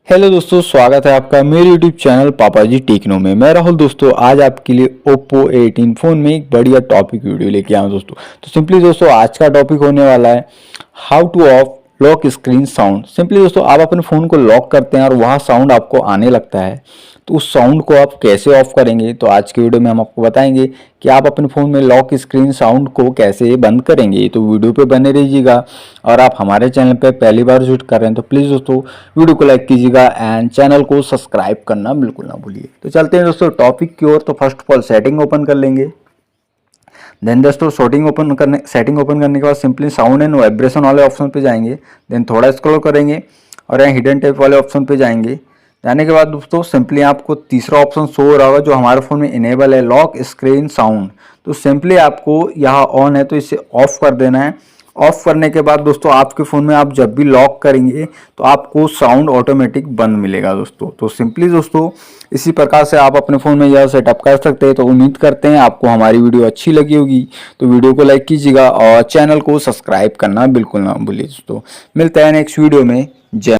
Hello दोस्तों, स्वागत है आपका मेरे यूट्यूब चैनल पापा जी टेक्नो में। मैं राहुल दोस्तों, आज आपके लिए ओप्पो A18 फ़ोन में एक बढ़िया टॉपिक वीडियो लेके आया हूं दोस्तों। तो सिंपली दोस्तों, आज का टॉपिक होने वाला है how two of lock screen sound. Simply दोस्तों, आप अपने फ़ोन को लॉक करते हैं और वहाँ साउंड आपको आने लगता है, तो उस साउंड को आप कैसे ऑफ करेंगे। तो आज के वीडियो में हम आपको बताएंगे कि आप अपने फ़ोन में लॉक स्क्रीन साउंड को कैसे बंद करेंगे। तो वीडियो पे बने रहिएगा, और आप हमारे चैनल पे पहली बार विजिट कर रहे हैं तो प्लीज़ दोस्तों वीडियो को लाइक कीजिएगा एंड चैनल को सब्सक्राइब करना बिल्कुल ना भूलिए। तो चलते हैं दोस्तों टॉपिक की ओर। तो first of all setting open कर लेंगे। देन दोस्तों सेटिंग ओपन करने के बाद सिंपली साउंड एंड वाइब्रेशन वाले ऑप्शन पे जाएंगे। देन थोड़ा स्क्रॉल करेंगे और यहाँ हिडन टैप वाले ऑप्शन पे जाएंगे। जाने के बाद दोस्तों सिंपली आपको तीसरा ऑप्शन शो हो रहा होगा जो हमारे फ़ोन में इनेबल है, लॉक स्क्रीन साउंड। तो सिंपली आपको यहाँ ऑन है तो इसे ऑफ कर देना है। ऑफ करने के बाद दोस्तों आपके फ़ोन में आप जब भी लॉक करेंगे तो आपको साउंड ऑटोमेटिक बंद मिलेगा दोस्तों। तो सिंपली दोस्तों इसी प्रकार से आप अपने फ़ोन में यह सेटअप कर सकते हैं। तो उम्मीद करते हैं आपको हमारी वीडियो अच्छी लगी होगी। तो वीडियो को लाइक कीजिएगा और चैनल को सब्सक्राइब करना बिल्कुल ना भूलिए दोस्तों। मिलते हैं नेक्स्ट वीडियो में। जय